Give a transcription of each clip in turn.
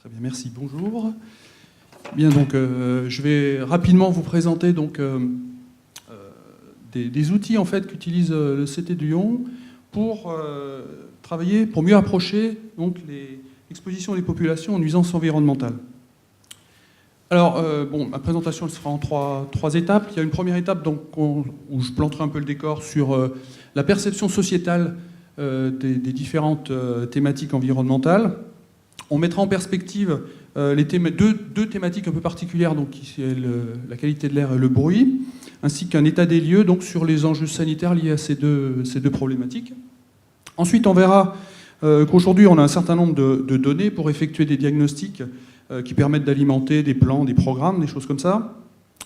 Très bien, merci. Bonjour. Bien, donc, je vais rapidement vous présenter donc, des outils en fait, qu'utilise le CT de Lyon pour travailler, pour mieux approcher donc, l'exposition des populations aux nuisances environnementales. Alors, bon, ma présentation elle sera en trois étapes. Il y a une première étape donc, où je planterai un peu le décor sur la perception sociétale des différentes thématiques environnementales. On mettra en perspective deux thématiques un peu particulières, donc, qui est la qualité de l'air et le bruit, ainsi qu'un état des lieux donc, sur les enjeux sanitaires liés à ces deux problématiques. Ensuite, on verra qu'aujourd'hui, on a un certain nombre de données pour effectuer des diagnostics qui permettent d'alimenter des plans, des programmes, des choses comme ça,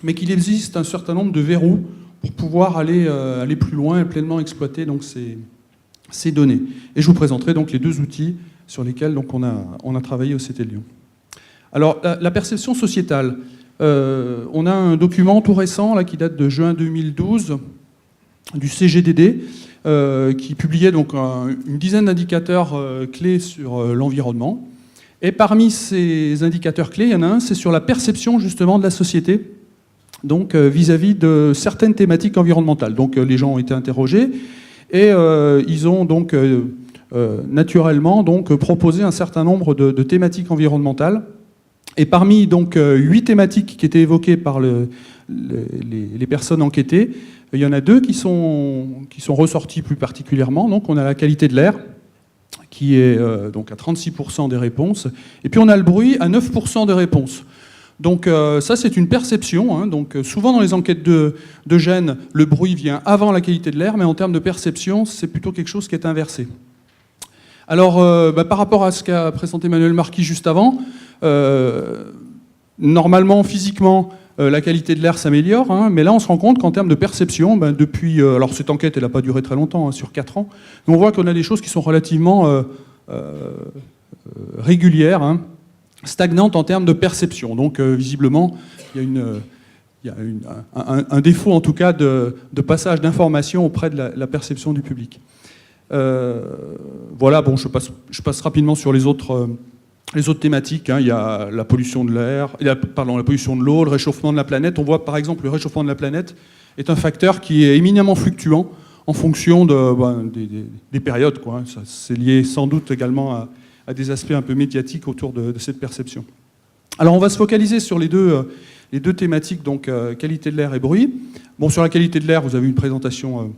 mais qu'il existe un certain nombre de verrous pour pouvoir aller plus loin et pleinement exploiter donc, ces données. Et je vous présenterai donc les deux outils sur lesquels donc, on a travaillé au CT de Lyon. Alors, la perception sociétale. On a un document tout récent là, qui date de juin 2012 du CGDD qui publiait donc, une dizaine d'indicateurs clés sur l'environnement. Et parmi ces indicateurs clés, il y en a un, c'est sur la perception justement de la société donc vis-à-vis de certaines thématiques environnementales. Donc les gens ont été interrogés et ils ont donc naturellement donc, proposé un certain nombre de thématiques environnementales. Et parmi donc 8 thématiques qui étaient évoquées par les personnes enquêtées, il y en a 2 qui sont ressorties plus particulièrement. Donc on a la qualité de l'air, qui est donc à 36% des réponses, et puis on a le bruit à 9% des réponses. Donc ça c'est une perception, hein. Donc souvent dans les enquêtes de gènes, le bruit vient avant la qualité de l'air, mais en termes de perception, c'est plutôt quelque chose qui est inversé. Alors par rapport à ce qu'a présenté Emmanuel Marquis juste avant, normalement, physiquement, la qualité de l'air s'améliore, hein, mais là on se rend compte qu'en termes de perception, depuis... alors cette enquête, elle n'a pas duré très longtemps, hein, sur 4 ans, mais on voit qu'on a des choses qui sont relativement régulières, hein, stagnantes en termes de perception. Donc visiblement, il y a un défaut en tout cas de passage d'informations auprès de la perception du public. Voilà, bon, je passe rapidement sur les autres thématiques, hein. Il y a la pollution de l'air, la pollution de l'eau, le réchauffement de la planète. On voit par exemple le réchauffement de la planète est un facteur qui est éminemment fluctuant en fonction des périodes, quoi. C'est lié sans doute également à des aspects un peu médiatiques autour de cette perception. Alors on va se focaliser sur les deux thématiques, donc qualité de l'air et bruit. Bon, sur la qualité de l'air, vous avez une présentation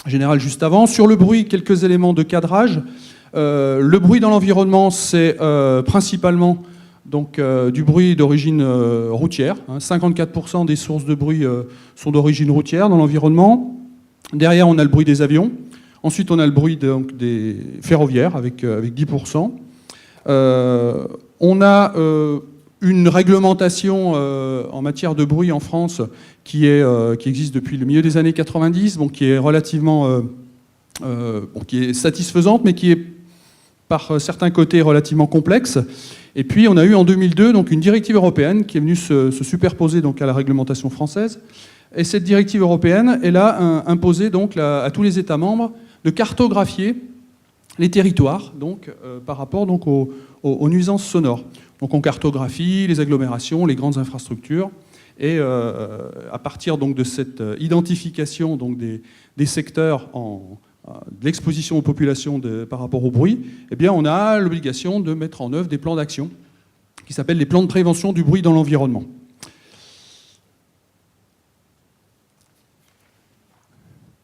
générale juste avant. Sur le bruit, quelques éléments de cadrage. Le bruit dans l'environnement, c'est principalement donc, du bruit d'origine routière. 54% des sources de bruit sont d'origine routière dans l'environnement. Derrière, on a le bruit des avions. Ensuite, on a le bruit donc, des ferroviaires avec 10%. On a une réglementation en matière de bruit en France qui existe depuis le milieu des années 90, donc, qui est relativement... qui est satisfaisante, mais qui est par certains côtés relativement complexe. Et puis on a eu en 2002 donc, une directive européenne qui est venue se superposer donc, à la réglementation française. Et cette directive européenne, elle a imposé donc, à tous les États membres de cartographier les territoires donc, par rapport donc, aux nuisances sonores. Donc on cartographie les agglomérations, les grandes infrastructures. Et à partir donc, de cette identification donc, des secteurs de l'exposition aux populations par rapport au bruit, eh bien, on a l'obligation de mettre en œuvre des plans d'action qui s'appellent les plans de prévention du bruit dans l'environnement.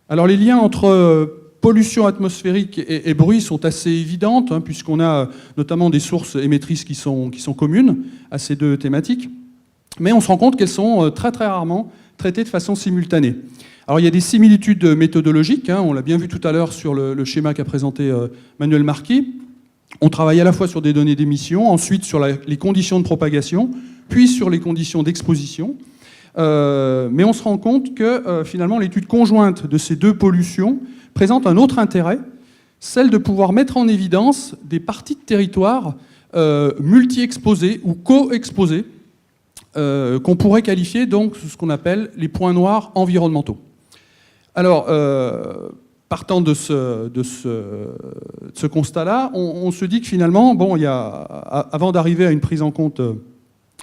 Alors les liens entre pollution atmosphérique et bruit sont assez évidentes, hein, puisqu'on a notamment des sources émettrices qui sont communes à ces deux thématiques, mais on se rend compte qu'elles sont très très rarement traitées de façon simultanée. Alors il y a des similitudes méthodologiques, hein, on l'a bien vu tout à l'heure sur le schéma qu'a présenté Emmanuel Marquis. On travaille à la fois sur des données d'émission, ensuite sur les conditions de propagation, puis sur les conditions d'exposition. Mais on se rend compte que finalement l'étude conjointe de ces deux pollutions présente un autre intérêt, celle de pouvoir mettre en évidence des parties de territoire multi-exposées ou co-exposées, qu'on pourrait qualifier donc de ce qu'on appelle les points noirs environnementaux. Alors, partant de ce constat-là, on se dit que finalement, bon, avant d'arriver à une prise en compte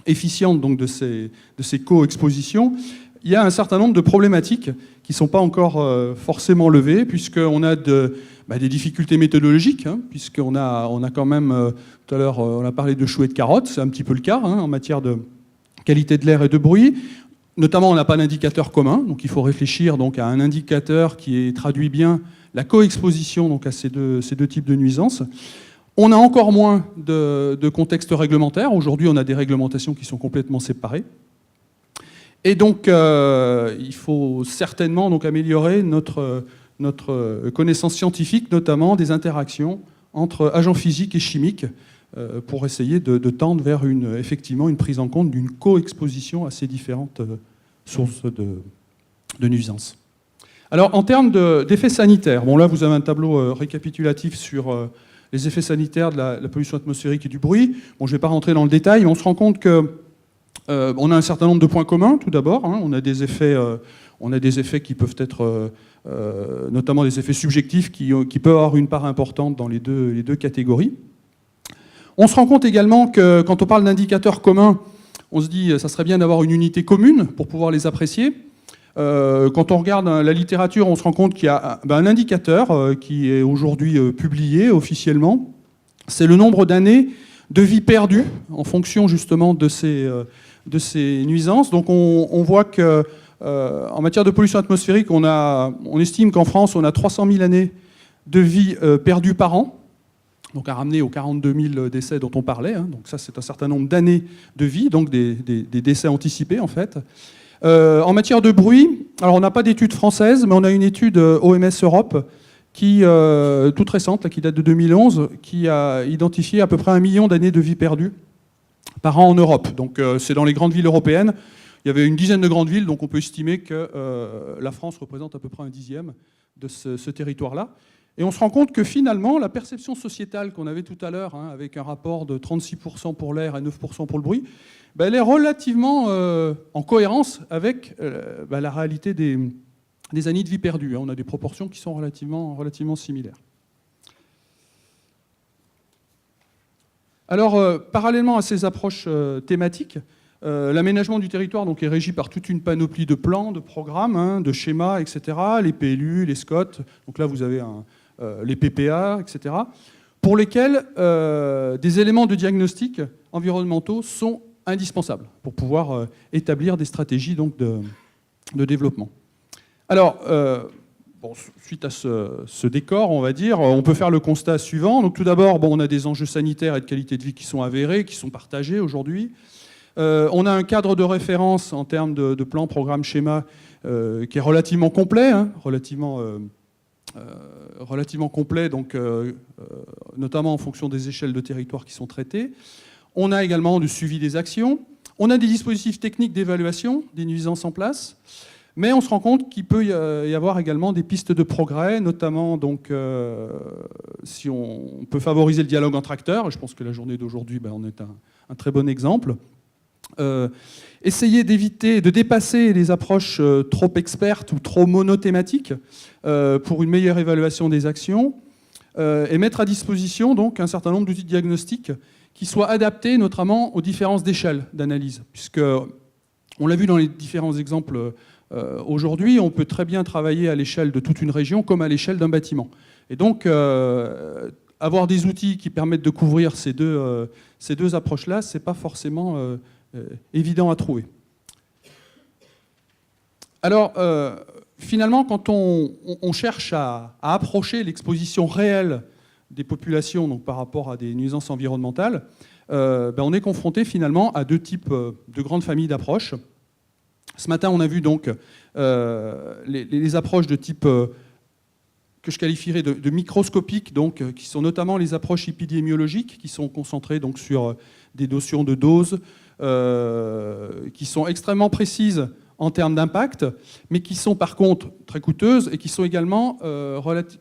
efficiente donc, de ces co-expositions, il y a un certain nombre de problématiques qui ne sont pas encore forcément levées, puisqu'on a des difficultés méthodologiques, hein, puisqu'on a quand même, tout à l'heure, on a parlé de choux et de carottes, c'est un petit peu le cas hein, en matière de qualité de l'air et de bruit. Notamment, on n'a pas d'indicateur commun, donc il faut réfléchir donc, à un indicateur qui traduit bien la co-exposition donc, à ces deux types de nuisances. On a encore moins de contexte réglementaire. Aujourd'hui, on a des réglementations qui sont complètement séparées. Et donc, il faut certainement donc, améliorer notre connaissance scientifique, notamment des interactions entre agents physiques et chimiques, pour essayer de tendre vers effectivement une prise en compte d'une co-exposition à ces différentes sources de nuisances. Alors, en termes d'effets sanitaires, bon là, vous avez un tableau récapitulatif sur les effets sanitaires de la pollution atmosphérique et du bruit. Bon, je ne vais pas rentrer dans le détail, mais on se rend compte que on a un certain nombre de points communs, tout d'abord. Hein. On a des effets qui peuvent être, notamment des effets subjectifs, qui peuvent avoir une part importante dans les deux catégories. On se rend compte également que quand on parle d'indicateurs communs, on se dit ça serait bien d'avoir une unité commune pour pouvoir les apprécier. Quand on regarde la littérature, on se rend compte qu'il y a un indicateur qui est aujourd'hui publié officiellement. C'est le nombre d'années de vie perdue en fonction justement de ces nuisances. Donc on voit que en matière de pollution atmosphérique, on estime qu'en France, on a 300 000 années de vie perdues par an. Donc à ramener aux 42 000 décès dont on parlait. Hein. Donc ça, c'est un certain nombre d'années de vie, donc des décès anticipés en fait. En matière de bruit, alors on n'a pas d'étude française, mais on a une étude OMS Europe toute récente, là, qui date de 2011, qui a identifié à peu près 1 million d'années de vie perdues par an en Europe. Donc c'est dans les grandes villes européennes. Il y avait une dizaine de grandes villes, donc on peut estimer que la France représente à peu près 1/10 de ce territoire-là. Et on se rend compte que finalement, la perception sociétale qu'on avait tout à l'heure, hein, avec un rapport de 36% pour l'air et 9% pour le bruit, elle est relativement en cohérence avec la réalité des années de vie perdues. On a des proportions qui sont relativement similaires. Alors, parallèlement à ces approches thématiques, l'aménagement du territoire donc, est régi par toute une panoplie de plans, de programmes, hein, de schémas, etc. Les PLU, les SCOT, donc là vous avez les PPA, etc. Pour lesquels des éléments de diagnostic environnementaux sont indispensables pour pouvoir établir des stratégies donc, de développement. Alors, suite à ce décor, on va dire, on peut faire le constat suivant. Donc, tout d'abord, on a des enjeux sanitaires et de qualité de vie qui sont avérés, qui sont partagés aujourd'hui. On a un cadre de référence en termes de plan, programme, schéma qui est relativement complet, hein, relativement complet, donc, notamment en fonction des échelles de territoire qui sont traitées. On a également du suivi des actions. On a des dispositifs techniques d'évaluation des nuisances en place. Mais on se rend compte qu'il peut y avoir également des pistes de progrès, notamment donc, si on peut favoriser le dialogue entre acteurs. Je pense que la journée d'aujourd'hui en est un très bon exemple. Essayer d'éviter, de dépasser les approches trop expertes ou trop monothématiques pour une meilleure évaluation des actions et mettre à disposition donc, un certain nombre d'outils de diagnostic qui soient adaptés notamment aux différences d'échelle d'analyse. Puisque, on l'a vu dans les différents exemples aujourd'hui, on peut très bien travailler à l'échelle de toute une région comme à l'échelle d'un bâtiment. Et donc, avoir des outils qui permettent de couvrir ces deux approches-là, ce n'est pas forcément évident à trouver. Alors, finalement, quand on cherche à approcher l'exposition réelle des populations donc, par rapport à des nuisances environnementales, on est confronté finalement à deux types de grandes familles d'approches. Ce matin, on a vu donc les approches de type que je qualifierais de microscopiques, donc, qui sont notamment les approches épidémiologiques, qui sont concentrées donc, sur des notions de doses, qui sont extrêmement précises en termes d'impact, mais qui sont par contre très coûteuses et qui sont également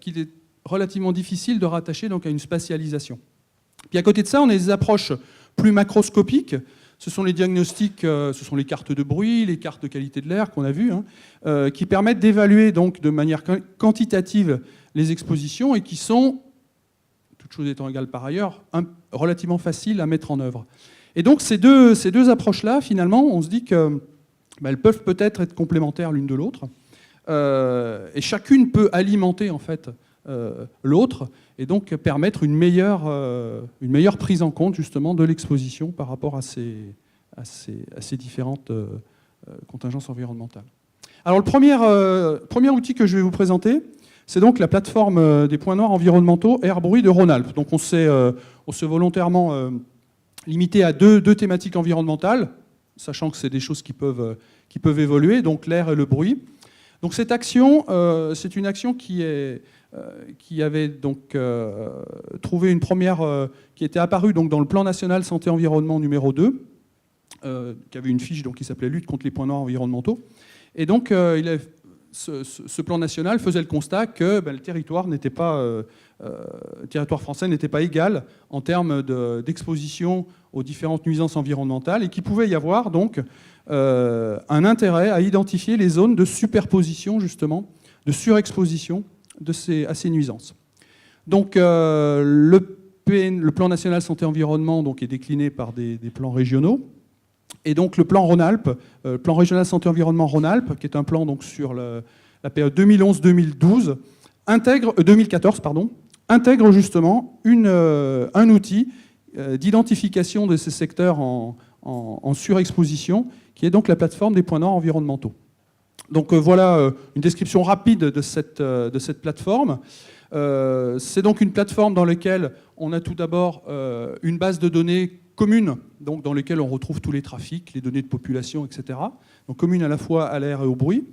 qu'il est relativement difficile de rattacher donc, à une spatialisation. Puis à côté de ça, on a des approches plus macroscopiques. Ce sont les diagnostics, ce sont les cartes de bruit, les cartes de qualité de l'air qu'on a vues, hein, qui permettent d'évaluer donc de manière quantitative les expositions et qui sont, toutes choses étant égales par ailleurs, relativement faciles à mettre en œuvre. Et donc ces deux approches-là, finalement, on se dit qu'elles peuvent peut-être être complémentaires l'une de l'autre, et chacune peut alimenter en fait l'autre, et donc permettre une meilleure prise en compte justement de l'exposition par rapport à ces différentes contingences environnementales. Alors le premier outil que je vais vous présenter, c'est donc la plateforme des points noirs environnementaux air bruit de Rhône-Alpes. Donc on s'est volontairement limité à deux thématiques environnementales, sachant que c'est des choses qui peuvent évoluer, donc l'air et le bruit. Donc cette action, c'est une action qui avait donc trouvé une première, qui était apparue donc dans le plan national santé-environnement numéro 2, qui avait une fiche donc, qui s'appelait Lutte contre les points noirs environnementaux. Et donc ce plan national faisait le constat que le territoire français n'était pas égal en termes d'exposition aux différentes nuisances environnementales et qu'il pouvait y avoir donc un intérêt à identifier les zones de superposition, justement, de surexposition à ces nuisances. Donc le plan national santé-environnement donc, est décliné par des plans régionaux. Et donc le plan Rhône-Alpes, plan régional santé-environnement Rhône-Alpes, qui est un plan donc, sur la période 2011-2012, 2014, intègre justement un outil d'identification de ces secteurs en surexposition, qui est donc la plateforme des points noirs environnementaux. Donc voilà une description rapide de cette plateforme. C'est donc une plateforme dans laquelle on a tout d'abord une base de données commune, donc dans laquelle on retrouve tous les trafics, les données de population, etc. Donc commune à la fois à l'air et au bruit.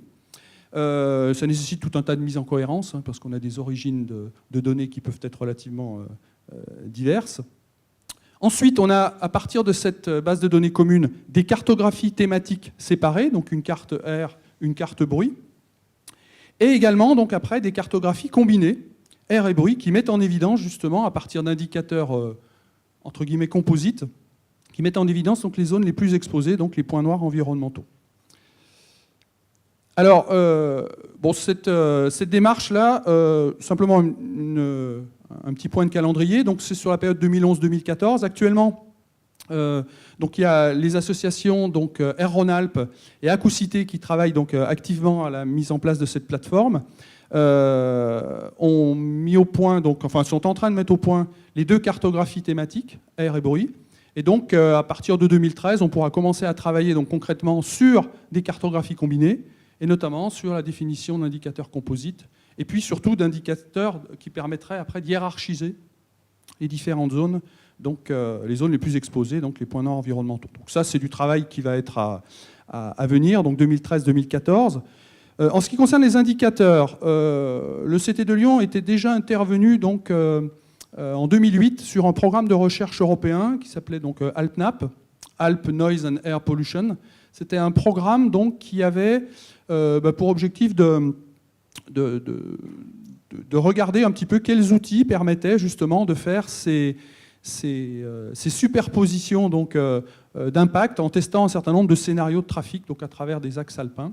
Ça nécessite tout un tas de mises en cohérence, hein, parce qu'on a des origines de données qui peuvent être relativement diverses. Ensuite, on a, à partir de cette base de données commune, des cartographies thématiques séparées, donc une carte air, une carte bruit, et également, donc après, des cartographies combinées, air et bruit, qui mettent en évidence, justement, à partir d'indicateurs, entre guillemets, composites, qui mettent en évidence donc, les zones les plus exposées, donc les points noirs environnementaux. Alors, cette démarche-là, simplement un petit point de calendrier, donc c'est sur la période 2011-2014. Actuellement, donc il y a les associations donc Air Rhône-Alpes et Acoucité qui travaillent donc activement à la mise en place de cette plateforme. Ont mis au point, sont en train de mettre au point les deux cartographies thématiques, air et bruit. Et donc, à partir de 2013, on pourra commencer à travailler donc, concrètement sur des cartographies combinées, et notamment sur la définition d'indicateurs composites, et puis surtout d'indicateurs qui permettraient après de hiérarchiser les différentes zones, donc les zones les plus exposées, donc les points noirs environnementaux. Donc ça, c'est du travail qui va être à venir, donc 2013-2014. En ce qui concerne les indicateurs, le CT de Lyon était déjà intervenu donc, en 2008 sur un programme de recherche européen qui s'appelait donc ALPNAP, Alp Noise and Air Pollution. C'était un programme donc, qui avait pour objectif de regarder un petit peu quels outils permettaient justement de faire ces superpositions d'impact en testant un certain nombre de scénarios de trafic donc, à travers des axes alpins.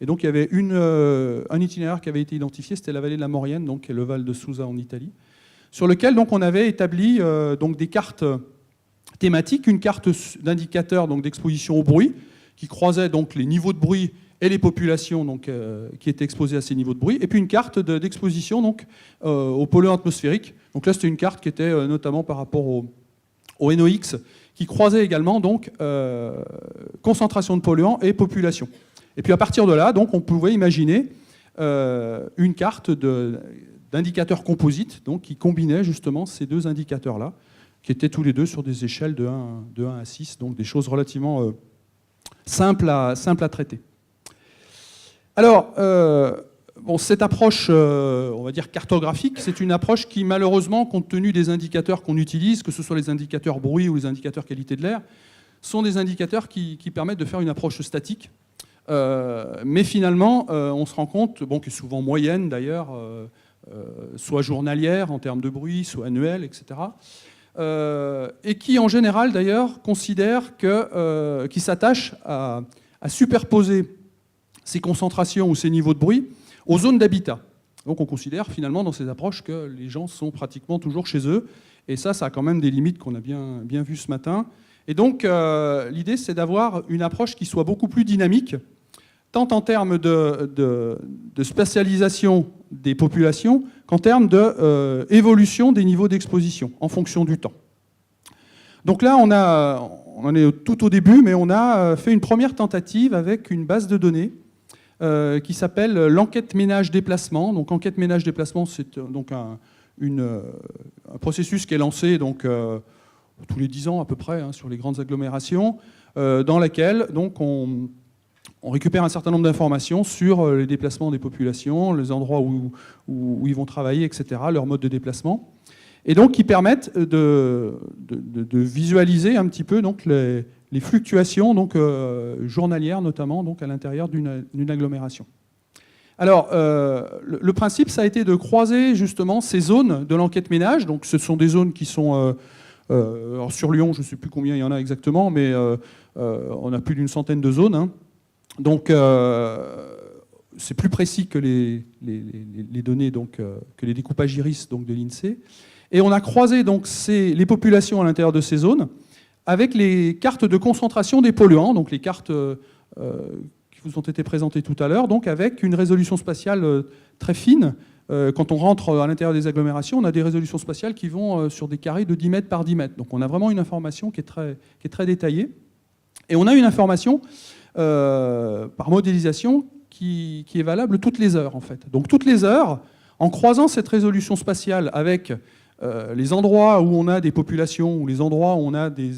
Et donc il y avait un itinéraire qui avait été identifié, c'était la vallée de la Maurienne, donc, qui est le Val de Susa en Italie, sur lequel donc, on avait établi donc, des cartes thématiques, une carte d'indicateur d'exposition au bruit, qui croisait donc, les niveaux de bruit et les populations donc, qui étaient exposées à ces niveaux de bruit, et puis une carte d'exposition donc, aux polluants atmosphériques. Donc là, c'était une carte qui était notamment par rapport au NOx, qui croisait également donc, concentration de polluants et population. Et puis à partir de là, donc, on pouvait imaginer une carte d'indicateurs composites donc, qui combinait justement ces deux indicateurs-là, qui étaient tous les deux sur des échelles de 1 à 6, donc des choses relativement simples à traiter. Alors, cette approche, on va dire cartographique, c'est une approche qui, malheureusement, compte tenu des indicateurs qu'on utilise, que ce soit les indicateurs bruit ou les indicateurs qualité de l'air, sont des indicateurs qui permettent de faire une approche statique. Mais finalement, on se rend compte, qui est souvent moyenne d'ailleurs, soit journalière en termes de bruit, soit annuelle, etc. Et qui, en général d'ailleurs, considère qui s'attache à superposer ces concentrations ou ces niveaux de bruit aux zones d'habitat. Donc on considère finalement dans ces approches que les gens sont pratiquement toujours chez eux. Et ça a quand même des limites qu'on a bien vues ce matin. Et donc l'idée, c'est d'avoir une approche qui soit beaucoup plus dynamique, tant en termes de spatialisation des populations qu'en termes d'évolution des niveaux d'exposition en fonction du temps. Donc là, on en est tout au début, mais on a fait une première tentative avec une base de données qui s'appelle l'enquête ménage-déplacement. Donc enquête ménage-déplacement, c'est donc un processus qui est lancé donc, tous les 10 ans à peu près sur les grandes agglomérations, dans laquelle donc, on récupère un certain nombre d'informations sur les déplacements des populations, les endroits où ils vont travailler, etc., leur mode de déplacement, et donc qui permettent de visualiser un petit peu donc, les fluctuations donc, journalières, notamment donc, à l'intérieur d'une agglomération. Alors, le principe, ça a été de croiser justement ces zones de l'enquête ménage. Donc, ce sont des zones qui sont... alors sur Lyon, je ne sais plus combien il y en a exactement, mais on a plus d'une centaine de zones. Hein. Donc, c'est plus précis que les données, donc, que les découpages iris donc, de l'INSEE. Et on a croisé donc, les populations à l'intérieur de ces zones avec les cartes de concentration des polluants, donc les cartes qui vous ont été présentées tout à l'heure, donc avec une résolution spatiale très fine. Quand on rentre à l'intérieur des agglomérations, on a des résolutions spatiales qui vont sur des carrés de 10 mètres par 10 mètres. Donc on a vraiment une information qui est très détaillée. Et on a une information par modélisation qui est valable toutes les heures, en fait. Donc toutes les heures, en croisant cette résolution spatiale avec les endroits où on a des populations, ou les endroits où on a des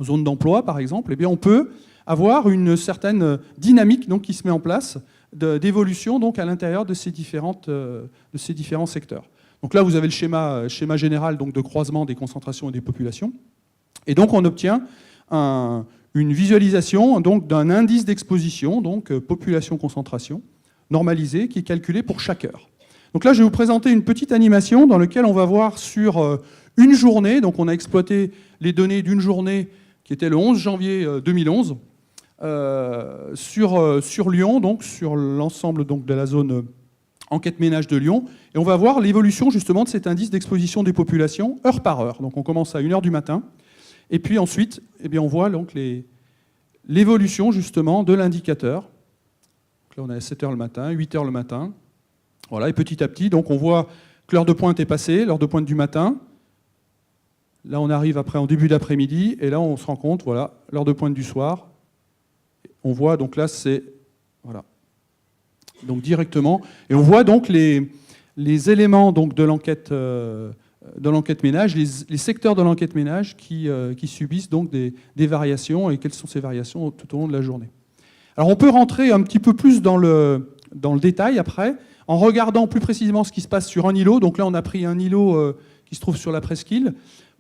zones d'emploi, par exemple, eh bien, on peut avoir une certaine dynamique donc, qui se met en place d'évolution donc, à l'intérieur de ces différents secteurs. Donc là, vous avez le schéma général donc, de croisement des concentrations et des populations. Et donc, on obtient une visualisation donc, d'un indice d'exposition, donc population-concentration, normalisé, qui est calculé pour chaque heure. Donc là, je vais vous présenter une petite animation dans laquelle on va voir sur une journée, donc on a exploité les données d'une journée qui était le 11 janvier 2011, sur Lyon, donc sur l'ensemble donc, de la zone enquête ménage de Lyon, et on va voir l'évolution justement de cet indice d'exposition des populations heure par heure. Donc on commence à 1h du matin, et puis ensuite, eh bien, on voit donc l'évolution justement de l'indicateur. Donc là, on est à 7h le matin, 8h le matin. Voilà, et petit à petit, donc on voit que l'heure de pointe est passée, l'heure de pointe du matin. Là, on arrive après en début d'après-midi, et là, on se rend compte, voilà, l'heure de pointe du soir. On voit, donc là, c'est... Voilà. Donc directement. Et on voit donc les éléments donc, de l'enquête ménage, les secteurs de l'enquête ménage qui subissent donc des variations, et quelles sont ces variations tout au long de la journée. Alors, on peut rentrer un petit peu plus dans le détail après, en regardant plus précisément ce qui se passe sur un îlot. Donc là, on a pris un îlot qui se trouve sur la presqu'île,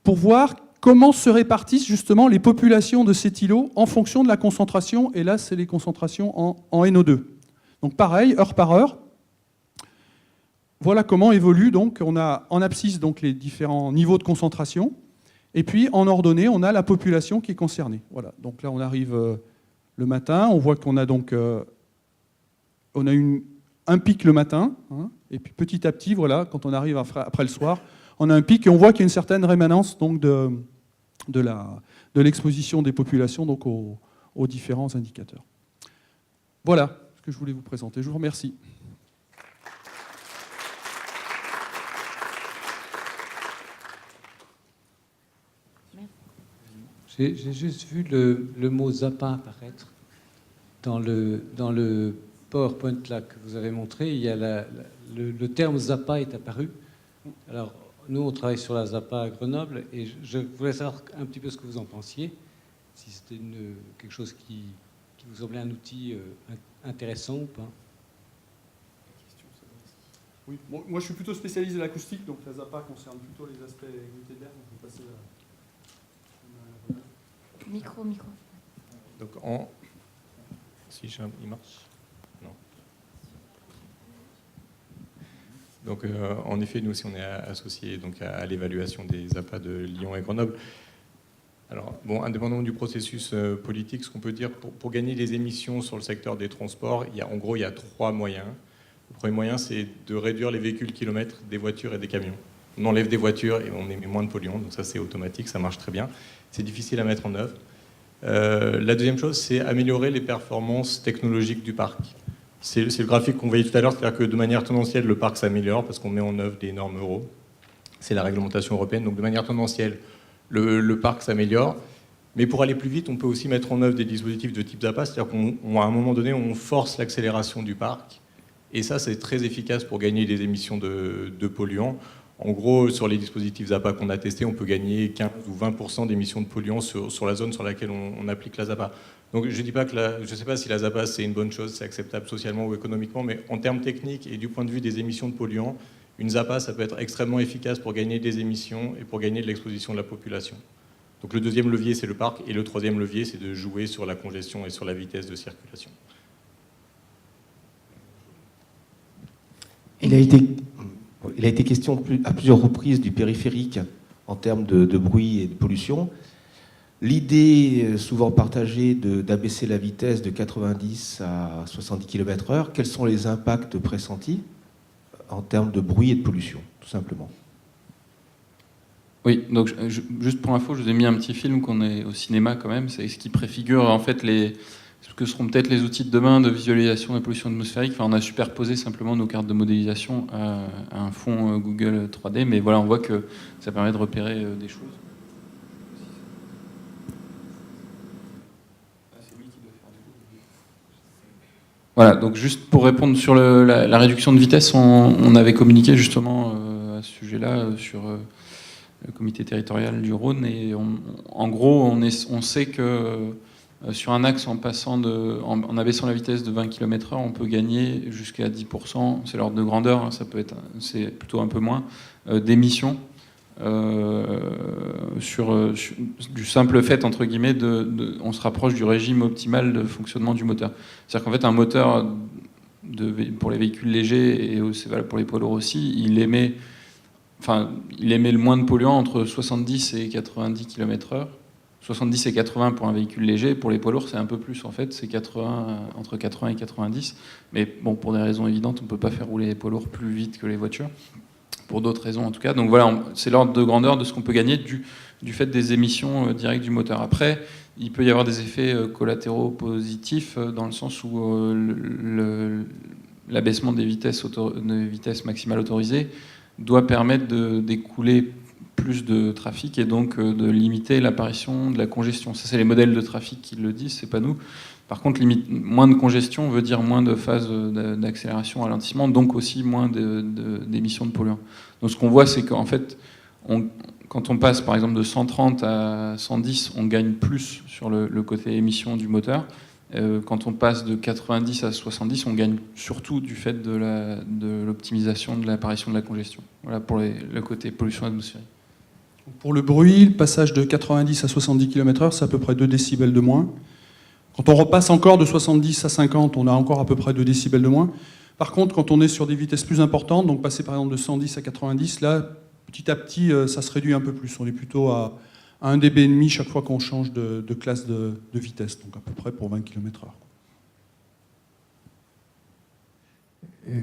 pour voir comment se répartissent justement les populations de cet îlot en fonction de la concentration. Et là, c'est les concentrations en NO2. Donc pareil, heure par heure. Voilà comment évolue. Donc, on a en abscisse donc, les différents niveaux de concentration. Et puis, en ordonnée, on a la population qui est concernée. Voilà. Donc là, on arrive le matin. On voit qu'on a donc... on a un pic le matin, hein, et puis petit à petit, voilà, quand on arrive après le soir, on a un pic et on voit qu'il y a une certaine rémanence donc, de l'exposition des populations donc, aux différents indicateurs. Voilà ce que je voulais vous présenter. Je vous remercie. J'ai juste vu le mot Zappa apparaître dans le PowerPoint là, que vous avez montré. Il y a le terme Zappa est apparu. Alors, nous, on travaille sur la Zappa à Grenoble, et je voulais savoir un petit peu ce que vous en pensiez, si c'était quelque chose qui vous semblait un outil intéressant ou pas. Oui, bon, moi je suis plutôt spécialisé en acoustique, donc la Zappa concerne plutôt les aspects unité d'air. Donc je vais passer Micro. Donc si il marche. Donc, en effet, nous aussi, on est associés donc, à l'évaluation des appâts de Lyon et Grenoble. Alors, bon, indépendamment du processus politique, ce qu'on peut dire, pour gagner les émissions sur le secteur des transports, en gros, il y a 3 moyens. Le premier moyen, c'est de réduire les véhicules kilomètres des voitures et des camions. On enlève des voitures et on émet moins de polluants, donc ça c'est automatique, ça marche très bien. C'est difficile à mettre en œuvre. La deuxième chose, c'est améliorer les performances technologiques du parc. C'est le graphique qu'on voyait tout à l'heure, c'est-à-dire que de manière tendancielle, le parc s'améliore parce qu'on met en œuvre des normes euro. C'est la réglementation européenne, donc de manière tendancielle, le parc s'améliore. Mais pour aller plus vite, on peut aussi mettre en œuvre des dispositifs de type ZAPA, c'est-à-dire qu'à un moment donné, on force l'accélération du parc. Et ça, c'est très efficace pour gagner des émissions de polluants. En gros, sur les dispositifs ZAPA qu'on a testés, on peut gagner 15 ou 20% d'émissions de polluants sur la zone sur laquelle on applique la ZAPA. Donc je ne sais pas si la ZAPA c'est une bonne chose, c'est acceptable socialement ou économiquement, mais en termes techniques et du point de vue des émissions de polluants, une ZAPA, ça peut être extrêmement efficace pour gagner des émissions et pour gagner de l'exposition de la population. Donc le deuxième levier, c'est le parc, et le troisième levier, c'est de jouer sur la congestion et sur la vitesse de circulation. Il a été question à plusieurs reprises du périphérique en termes de bruit et de pollution. L'idée souvent partagée d'abaisser la vitesse de 90 à 70 km/h, quels sont les impacts pressentis en termes de bruit et de pollution, tout simplement? Oui, donc juste pour info, je vous ai mis un petit film qu'on est au cinéma quand même, c'est ce qui préfigure en fait ce que seront peut-être les outils de demain de visualisation de la pollution atmosphérique. Enfin, on a superposé simplement nos cartes de modélisation à un fond Google 3D, mais voilà, on voit que ça permet de repérer des choses. Voilà, donc juste pour répondre sur la réduction de vitesse, on avait communiqué justement à ce sujet-là sur le comité territorial du Rhône, et en gros, on sait que sur un axe, en abaissant la vitesse de 20 km/h, on peut gagner jusqu'à 10%, c'est l'ordre de grandeur, c'est plutôt un peu moins, d'émissions du simple fait, entre guillemets, on se rapproche du régime optimal de fonctionnement du moteur. C'est-à-dire qu'en fait, un moteur pour les véhicules légers, et c'est valable pour les poids lourds aussi, il émet le moins de polluants entre 70 et 90 km/h. 70 et 80 pour un véhicule léger, pour les poids lourds c'est un peu plus en fait, c'est entre 80 et 90, mais bon, pour des raisons évidentes, on ne peut pas faire rouler les poids lourds plus vite que les voitures, pour d'autres raisons en tout cas. Donc voilà, c'est l'ordre de grandeur de ce qu'on peut gagner du fait des émissions directes du moteur. Après, il peut y avoir des effets collatéraux positifs dans le sens où l'abaissement des vitesses maximales autorisées doit permettre d'écouler plus de trafic et donc de limiter l'apparition de la congestion. Ça, c'est les modèles de trafic qui le disent, c'est pas nous. Par contre, moins de congestion veut dire moins de phases d'accélération, ralentissement, donc aussi moins d'émissions de polluants. Donc ce qu'on voit, c'est qu'en fait, quand on passe par exemple de 130 à 110, on gagne plus sur le côté émission du moteur. Quand on passe de 90 à 70, on gagne surtout du fait de l'optimisation de l'apparition de la congestion. Voilà pour le côté pollution atmosphérique. Pour le bruit, le passage de 90 à 70 km/h, c'est à peu près 2 décibels de moins. Quand on repasse encore de 70 à 50, on a encore à peu près 2 décibels de moins. Par contre, quand on est sur des vitesses plus importantes, donc passer par exemple de 110 à 90, là, petit à petit, ça se réduit un peu plus. On est plutôt à 1 dB et demi chaque fois qu'on change de classe de vitesse, donc à peu près pour 20 km/h.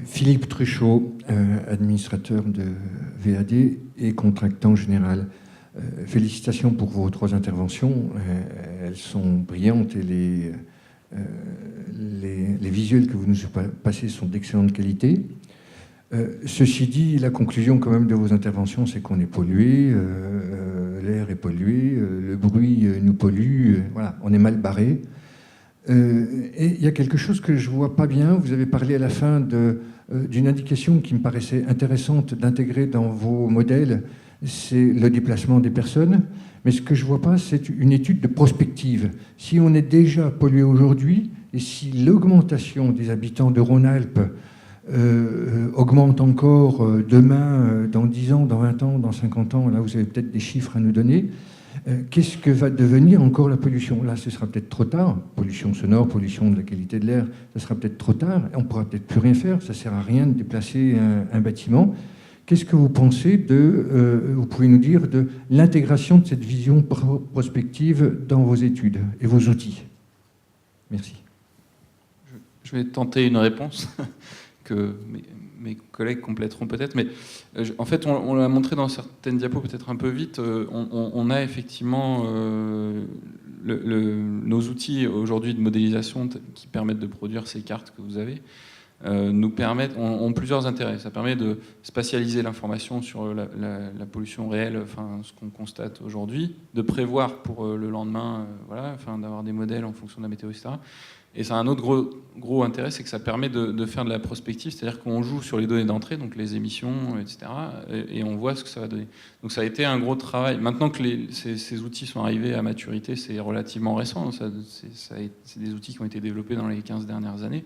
Philippe Truchot, administrateur de VAD et contractant général. Félicitations pour vos 3 interventions. Elles sont brillantes et les visuels que vous nous passez sont d'excellente qualité. Ceci dit, la conclusion quand même de vos interventions, c'est qu'on est pollué, l'air est pollué, le bruit nous pollue, voilà, on est mal barré. Et il y a quelque chose que je ne vois pas bien. Vous avez parlé à la fin d'une indication qui me paraissait intéressante d'intégrer dans vos modèles, c'est le déplacement des personnes. Mais ce que je ne vois pas, c'est une étude de prospective. Si on est déjà pollué aujourd'hui, et si l'augmentation des habitants de Rhône-Alpes augmente encore demain, dans 10 ans, dans 20 ans, dans 50 ans, là vous avez peut-être des chiffres à nous donner, qu'est-ce que va devenir encore la pollution? Là, ce sera peut-être trop tard. Pollution sonore, pollution de la qualité de l'air, ce sera peut-être trop tard. On ne pourra peut-être plus rien faire. Ça ne sert à rien de déplacer un bâtiment. Qu'est-ce que vous pensez vous pouvez nous dire, de l'intégration de cette vision prospective dans vos études et vos outils? Merci. Je vais tenter une réponse que mes collègues compléteront peut-être, mais en fait, on l'a montré dans certaines diapos peut-être un peu vite, on a effectivement nos outils aujourd'hui de modélisation qui permettent de produire ces cartes que vous avez, ont plusieurs intérêts. Ça permet de spatialiser l'information sur la pollution réelle, enfin, ce qu'on constate aujourd'hui, de prévoir pour le lendemain, voilà, enfin, d'avoir des modèles en fonction de la météo, etc. Et ça a un autre gros intérêt, c'est que ça permet de faire de la prospective, c'est-à-dire qu'on joue sur les données d'entrée, donc les émissions, etc., et on voit ce que ça va donner. Donc ça a été un gros travail. Maintenant que ces outils sont arrivés à maturité, c'est relativement récent, c'est des outils qui ont été développés dans les 15 dernières années.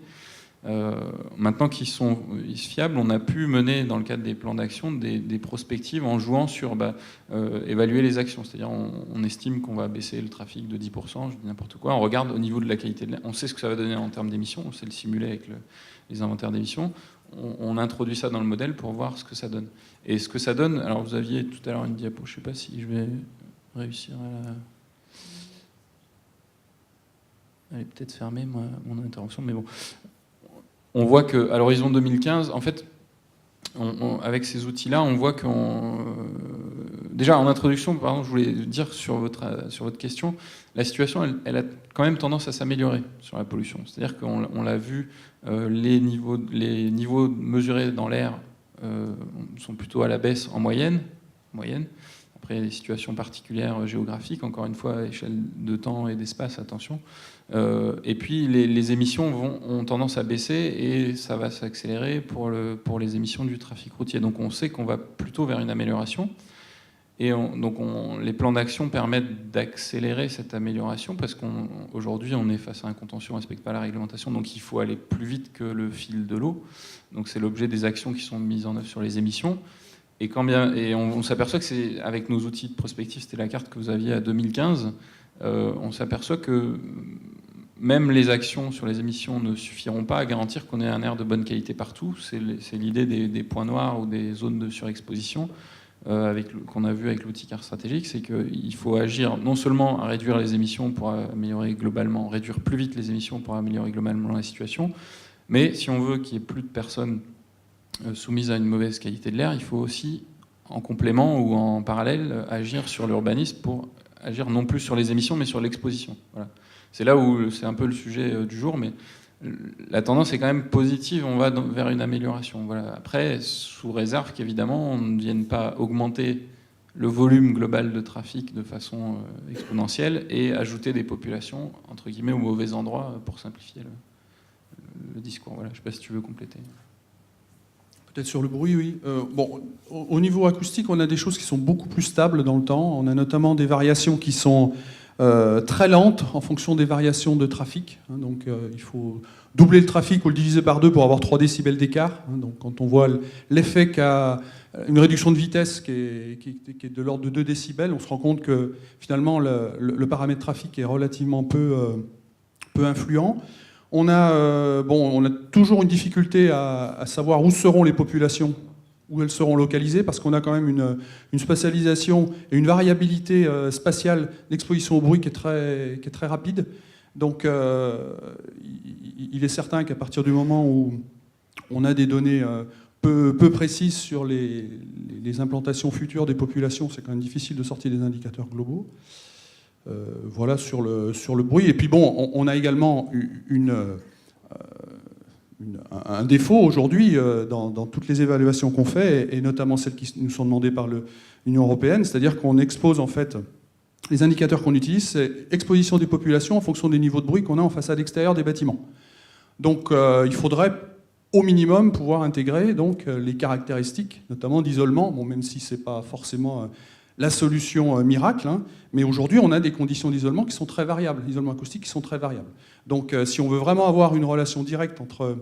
Maintenant qu'ils sont fiables, on a pu mener dans le cadre des plans d'action des prospectives en jouant sur évaluer les actions. C'est-à-dire on estime qu'on va baisser le trafic de 10%, je dis n'importe quoi. On regarde au niveau de la qualité de l'air, on sait ce que ça va donner en termes d'émissions, on sait le simuler avec les inventaires d'émissions. On introduit ça dans le modèle pour voir ce que ça donne. Et ce que ça donne, alors vous aviez tout à l'heure une diapo, je ne sais pas si je vais réussir à la... Elle est peut-être fermée, mon intervention, mais bon. On voit qu'à l'horizon 2015, en fait, avec ces outils-là, on voit déjà, en introduction, pardon, je voulais dire sur votre question, la situation, elle a quand même tendance à s'améliorer sur la pollution. C'est-à-dire qu'on l'a vu, les niveaux mesurés dans l'air sont plutôt à la baisse en moyenne. Après, il y a des situations particulières géographiques, encore une fois, à échelle de temps et d'espace, attention. Et puis, les émissions ont tendance à baisser et ça va s'accélérer pour les émissions du trafic routier. Donc, on sait qu'on va plutôt vers une amélioration. Et les plans d'action permettent d'accélérer cette amélioration parce qu'aujourd'hui, on est face à un contentieux, on ne respecte pas la réglementation, donc il faut aller plus vite que le fil de l'eau. Donc, c'est l'objet des actions qui sont mises en œuvre sur les émissions. Et on s'aperçoit que c'est avec nos outils de prospective, c'était la carte que vous aviez à 2015, on s'aperçoit que même les actions sur les émissions ne suffiront pas à garantir qu'on ait un air de bonne qualité partout. C'est l'idée des points noirs ou des zones de surexposition qu'on a vu avec l'outil carte stratégique, c'est qu'il faut agir non seulement à réduire les émissions pour améliorer globalement, réduire plus vite les émissions pour améliorer globalement la situation, mais si on veut qu'il n'y ait plus de personnes soumises à une mauvaise qualité de l'air, il faut aussi, en complément ou en parallèle, agir sur l'urbanisme pour agir non plus sur les émissions, mais sur l'exposition. Voilà. C'est là où c'est un peu le sujet du jour, mais la tendance est quand même positive, on va vers une amélioration. Voilà. Après, sous réserve qu'évidemment, on ne vienne pas augmenter le volume global de trafic de façon exponentielle et ajouter des populations, entre guillemets, au mauvais endroit pour simplifier le discours. Voilà. Je ne sais pas si tu veux compléter. Peut-être sur le bruit, oui. Au niveau acoustique, on a des choses qui sont beaucoup plus stables dans le temps. On a notamment des variations qui sont très lentes en fonction des variations de trafic. Donc il faut doubler le trafic ou le diviser par 2 pour avoir 3 décibels d'écart. Donc quand on voit l'effet qu'a une réduction de vitesse qui est de l'ordre de 2 décibels, on se rend compte que finalement le paramètre trafic est relativement peu influent. On a toujours une difficulté à savoir où seront les populations, où elles seront localisées, parce qu'on a quand même une spatialisation et une variabilité spatiale d'exposition au bruit qui est très rapide. Donc il est certain qu'à partir du moment où on a des données peu précises sur les implantations futures des populations, c'est quand même difficile de sortir des indicateurs globaux. Voilà sur le bruit. Et puis bon, on a également un défaut aujourd'hui dans toutes les évaluations qu'on fait, et notamment celles qui nous sont demandées par l'Union européenne, c'est-à-dire qu'on expose en fait les indicateurs qu'on utilise, c'est exposition des populations en fonction des niveaux de bruit qu'on a en façade extérieure des bâtiments. Donc il faudrait au minimum pouvoir intégrer donc les caractéristiques, notamment d'isolement, bon, même si c'est pas forcément la solution miracle, hein, mais aujourd'hui on a des conditions d'isolement qui sont très variables, l'isolement acoustique qui sont très variables. Donc si on veut vraiment avoir une relation directe entre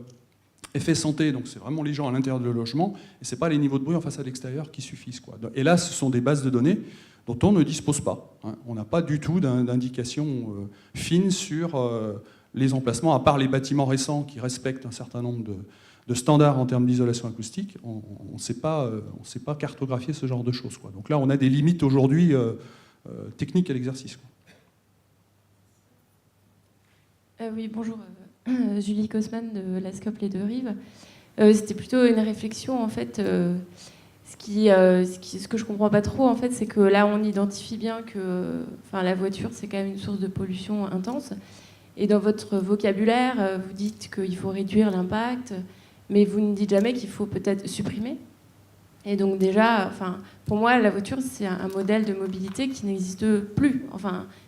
effet santé, donc c'est vraiment les gens à l'intérieur de le logement, et c'est pas les niveaux de bruit en façade extérieure qui suffisent, quoi. Et là ce sont des bases de données dont on ne dispose pas, hein. On n'a pas du tout d'indications fines sur les emplacements, à part les bâtiments récents qui respectent un certain nombre de standards en termes d'isolation acoustique. On ne sait pas cartographier ce genre de choses, quoi. Donc là, on a des limites aujourd'hui techniques à l'exercice, quoi. Oui, bonjour. Julie Kosman de l'ASCOP Les Deux Rives. C'était plutôt une réflexion, en fait. Ce que je comprends pas trop, en fait, c'est que là, on identifie bien que la voiture, c'est quand même une source de pollution intense. Et dans votre vocabulaire, vous dites qu'il faut réduire l'impact, mais vous ne dites jamais qu'il faut peut-être supprimer. Et donc déjà, pour moi, la voiture, c'est un modèle de mobilité qui n'existe plus,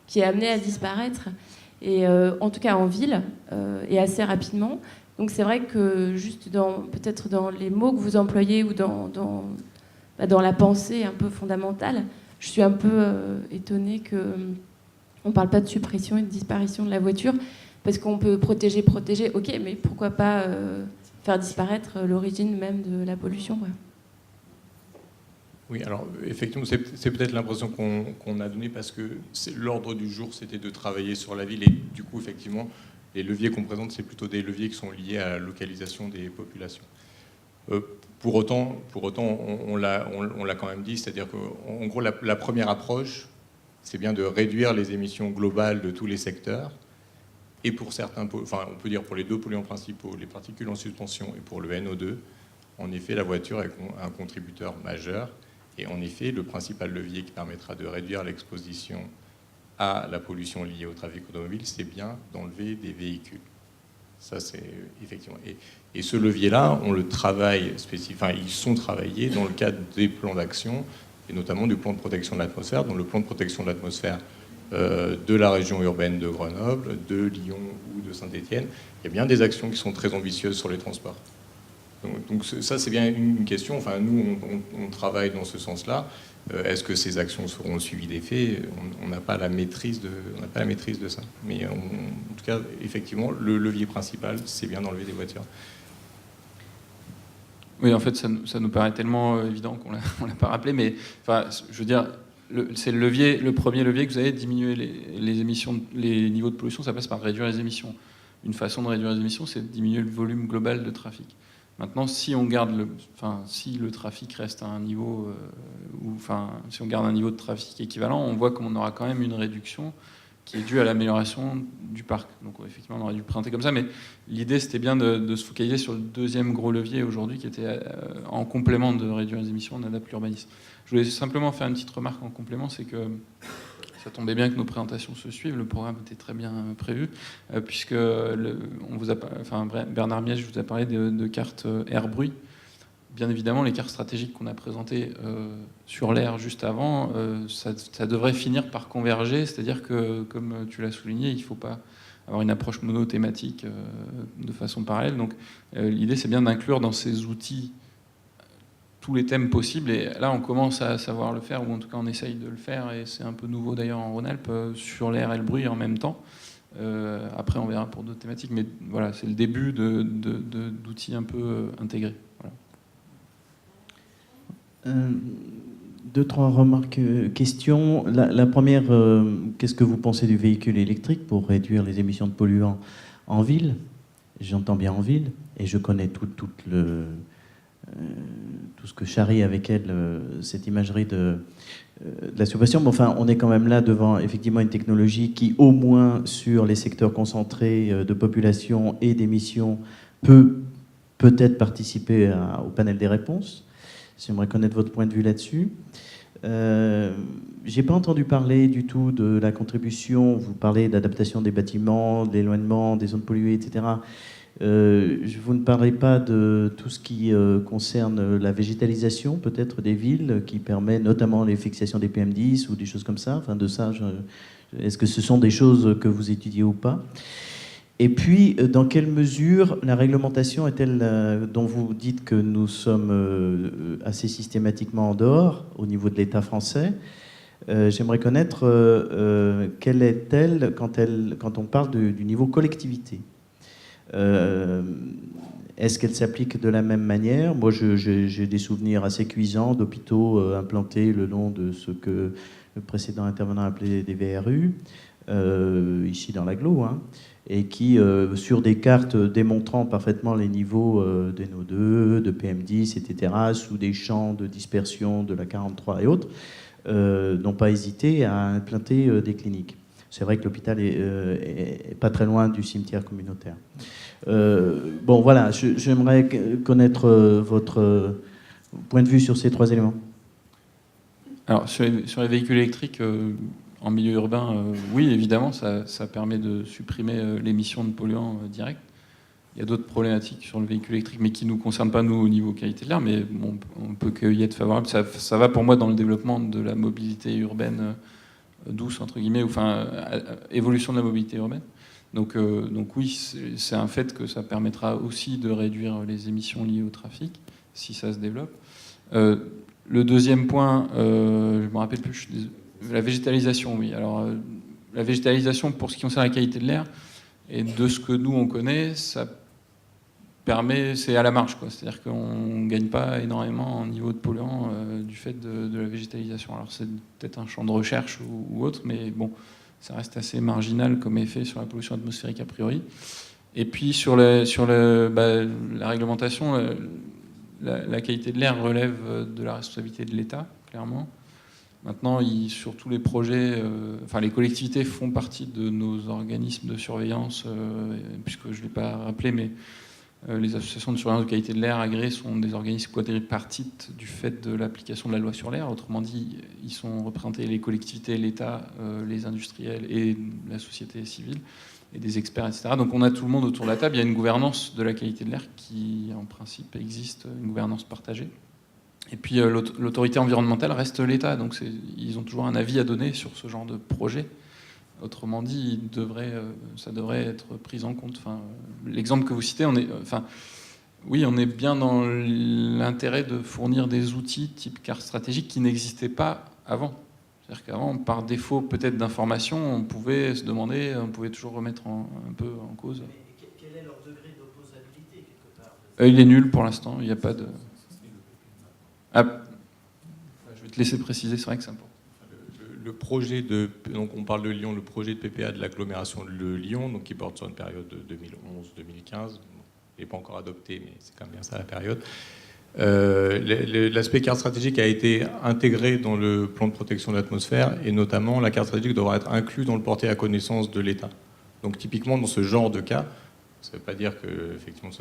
qui est amené à disparaître, et en tout cas en ville, et assez rapidement. Donc c'est vrai que juste peut-être dans les mots que vous employez ou dans la pensée un peu fondamentale, je suis un peu étonnée qu'on ne parle pas de suppression et de disparition de la voiture, parce qu'on peut protéger, ok, mais pourquoi pas faire disparaître l'origine même de la pollution, ouais. Oui, alors effectivement, c'est peut-être l'impression qu'on a donnée parce que l'ordre du jour, c'était de travailler sur la ville et du coup, effectivement, les leviers qu'on présente, c'est plutôt des leviers qui sont liés à la localisation des populations. Pour autant, on l'a quand même dit, c'est-à-dire qu'en gros, la première approche, c'est bien de réduire les émissions globales de tous les secteurs. Et pour certains, on peut dire pour les 2 polluants principaux, les particules en suspension et pour le NO2, en effet, la voiture est un contributeur majeur. Et en effet, le principal levier qui permettra de réduire l'exposition à la pollution liée au trafic automobile, c'est bien d'enlever des véhicules. Ça, c'est effectivement. Et ce levier-là, on le travaille ils sont travaillés dans le cadre des plans d'action, et notamment du plan de protection de l'atmosphère. Dans le plan de protection de l'atmosphère de la région urbaine de Grenoble, de Lyon ou de Saint-Étienne, il y a bien des actions qui sont très ambitieuses sur les transports. Donc ça, c'est bien une question. Nous, on travaille dans ce sens-là. Est-ce que ces actions seront suivies des faits ? On n'a pas la maîtrise de ça. Mais en tout cas, effectivement, le levier principal, c'est bien d'enlever des voitures. Oui, en fait, ça nous paraît tellement évident qu'on ne l'a pas rappelé. Mais je veux dire, c'est le premier levier que vous avez, diminuer les émissions, les niveaux de pollution, ça passe par réduire les émissions. Une façon de réduire les émissions, c'est de diminuer le volume global de trafic. Maintenant, si le trafic reste à un niveau, si on garde un niveau de trafic équivalent, on voit qu'on aura quand même une réduction qui est due à l'amélioration du parc. Donc effectivement, on aurait dû le présenter comme ça, mais l'idée, c'était bien de se focaliser sur le deuxième gros levier aujourd'hui, qui était en complément de réduire les émissions, on adapte l'urbanisme. Je voulais simplement faire une petite remarque en complément, c'est que ça tombait bien que nos présentations se suivent, le programme était très bien prévu, puisque Bernard Miège vous a parlé de cartes air-bruit. Bien évidemment, les cartes stratégiques qu'on a présentées sur l'air juste avant, ça devrait finir par converger, c'est-à-dire que, comme tu l'as souligné, il ne faut pas avoir une approche monothématique de façon parallèle. Donc l'idée, c'est bien d'inclure dans ces outils tous les thèmes possibles, et là on commence à savoir le faire, ou en tout cas on essaye de le faire, et c'est un peu nouveau d'ailleurs en Rhône-Alpes, sur l'air et le bruit en même temps. Après on verra pour d'autres thématiques, mais voilà, c'est le début d'outils un peu intégrés. Voilà. 2-3 remarques, questions. La première, qu'est-ce que vous pensez du véhicule électrique pour réduire les émissions de polluants en ville ? J'entends bien en ville, et je connais tout ce que charrie avec elle cette imagerie de la subvention. Mais enfin, on est quand même là devant effectivement une technologie qui, au moins sur les secteurs concentrés de population et d'émissions, peut-être participer au panel des réponses. J'aimerais connaître votre point de vue là-dessus. J'ai pas entendu parler du tout de la contribution. Vous parlez d'adaptation des bâtiments, de l'éloignement des zones polluées, etc. Vous ne parlez pas de tout ce qui concerne la végétalisation peut-être des villes, qui permet notamment les fixations des PM10 ou des choses comme ça. Enfin, de ça, est-ce que ce sont des choses que vous étudiez ou pas ? Et puis, dans quelle mesure la réglementation est-elle, dont vous dites que nous sommes assez systématiquement en dehors au niveau de l'État français, j'aimerais connaître quelle est-elle quand on parle du niveau collectivité. Est-ce qu'elle s'applique de la même manière ? Moi, j'ai des souvenirs assez cuisants d'hôpitaux implantés le long de ce que le précédent intervenant appelait des VRU, ici dans l'agglo, et qui, sur des cartes démontrant parfaitement les niveaux de NO2, de PM10, etc., sous des champs de dispersion de la 43 et autres, n'ont pas hésité à implanter des cliniques. C'est vrai que l'hôpital est pas très loin du cimetière communautaire. Bon, voilà, j'aimerais connaître votre point de vue sur ces 3 éléments. Alors, sur les véhicules électriques, en milieu urbain, oui, évidemment, ça permet de supprimer l'émission de polluants directs. Il y a d'autres problématiques sur le véhicule électrique, mais qui ne nous concernent pas, nous, au niveau qualité de l'air, mais bon, on peut y être favorable. Ça va pour moi dans le développement de la mobilité urbaine douce, entre guillemets, enfin, évolution de la mobilité urbaine. Donc oui, c'est un fait que ça permettra aussi de réduire les émissions liées au trafic, si ça se développe. Le deuxième point, je ne me rappelle plus, la végétalisation, oui. Alors, la végétalisation, pour ce qui concerne la qualité de l'air, et de ce que nous, on connaît, ça permet, c'est à la marge, quoi. C'est-à-dire qu'on ne gagne pas énormément en niveau de polluants du fait de la végétalisation. Alors, c'est peut-être un champ de recherche ou autre, mais bon, ça reste assez marginal comme effet sur la pollution atmosphérique a priori. Et puis, sur la réglementation, la qualité de l'air relève de la responsabilité de l'État, clairement. Maintenant, sur tous les projets, les collectivités font partie de nos organismes de surveillance, puisque je ne l'ai pas rappelé, mais les associations de surveillance de qualité de l'air agréées sont des organismes quadripartites du fait de l'application de la loi sur l'air. Autrement dit, ils sont représentés les collectivités, l'État, les industriels et la société civile, et des experts, etc. Donc on a tout le monde autour de la table. Il y a une gouvernance de la qualité de l'air qui, en principe, existe, une gouvernance partagée. Et puis l'autorité environnementale reste l'État, donc ils ont toujours un avis à donner sur ce genre de projet. Autrement dit, ça devrait être pris en compte. Enfin, l'exemple que vous citez, on est bien dans l'intérêt de fournir des outils type carte stratégique qui n'existaient pas avant. C'est-à-dire qu'avant, par défaut peut-être d'information, on pouvait se demander, on pouvait toujours remettre un peu en cause. Mais quel est leur degré d'opposabilité quelque part ? Il est nul pour l'instant, il n'y a pas de... je vais te laisser préciser, c'est vrai que c'est important. Le projet donc on parle de Lyon, le projet de PPA de l'agglomération de Lyon, donc qui porte sur une période de 2011-2015. Il n'est pas encore adopté, mais c'est quand même bien ça la période. L'aspect carte stratégique a été intégré dans le plan de protection de l'atmosphère, et notamment la carte stratégique devra être inclue dans le porté à connaissance de l'État. Donc typiquement dans ce genre de cas, ça ne veut pas dire que effectivement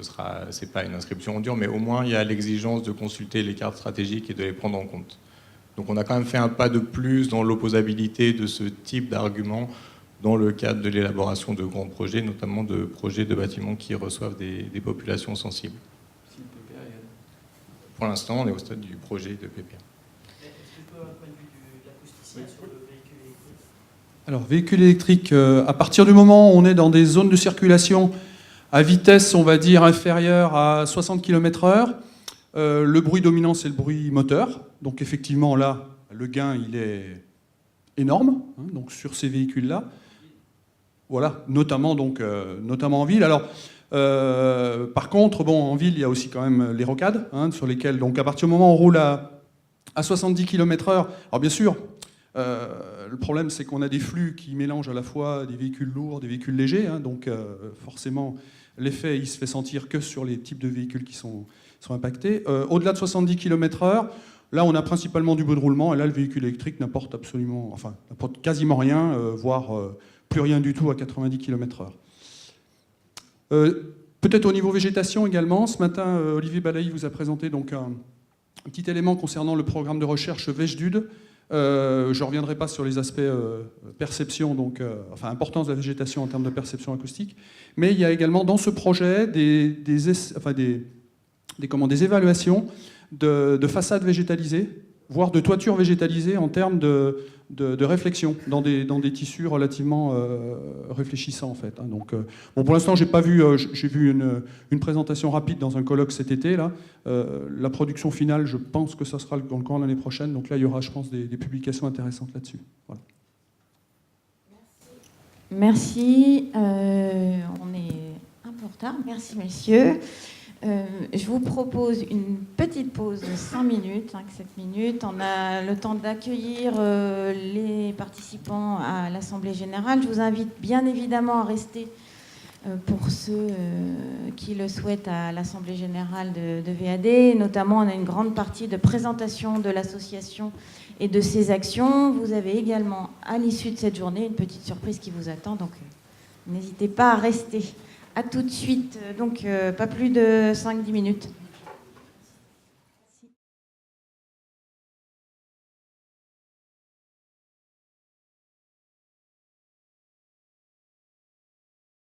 c'est pas une inscription en dur, mais au moins il y a l'exigence de consulter les cartes stratégiques et de les prendre en compte. Donc on a quand même fait un pas de plus dans l'opposabilité de ce type d'argument dans le cadre de l'élaboration de grands projets, notamment de projets de bâtiments qui reçoivent des populations sensibles. Pour l'instant, on est au stade du projet de PPA. Est-ce que tu peux avoir un point de vue de l'acousticien sur le véhicule électrique ? Alors, véhicule électrique, à partir du moment où on est dans des zones de circulation à vitesse, on va dire, inférieure à 60 km/h, le bruit dominant, c'est le bruit moteur. Donc, effectivement, là, le gain, il est énorme, donc, sur ces véhicules-là. Voilà, notamment en ville. Alors, par contre, en ville, il y a aussi quand même les rocades, sur lesquelles, donc, à partir du moment où on roule à 70 km/h, alors bien sûr, le problème, c'est qu'on a des flux qui mélangent à la fois des véhicules lourds, des véhicules légers, donc forcément, l'effet, il se fait sentir que sur les types de véhicules qui sont impactés. Au-delà de 70 km/h, là, on a principalement du bruit de roulement, et là, le véhicule n'apporte n'apporte quasiment rien, voire plus rien du tout à 90 km/h. Peut-être au niveau végétation également, ce matin, Olivier Balaï vous a présenté donc un petit élément concernant le programme de recherche VEGDUD. Je ne reviendrai pas sur les aspects perception, importance de la végétation en termes de perception acoustique, mais il y a également dans ce projet des évaluations de façades végétalisées, voire de toitures végétalisées en termes de réflexion dans des tissus relativement réfléchissants en fait. Donc, pour l'instant, j'ai pas vu. J'ai vu une présentation rapide dans un colloque cet été. Là, la production finale, je pense que ça sera dans le courant de l'année prochaine. Donc là, il y aura, je pense, des publications intéressantes là-dessus. Voilà. Merci. On est un peu en retard. Merci, messieurs. Je vous propose une petite pause de 5 minutes, 5-7 minutes. On a le temps d'accueillir les participants à l'Assemblée générale. Je vous invite bien évidemment à rester pour ceux qui le souhaitent à l'Assemblée générale de VAD. Notamment, on a une grande partie de présentation de l'association et de ces actions. Vous avez également, à l'issue de cette journée, une petite surprise qui vous attend, donc n'hésitez pas à rester. À tout de suite, donc pas plus de 5-10 minutes.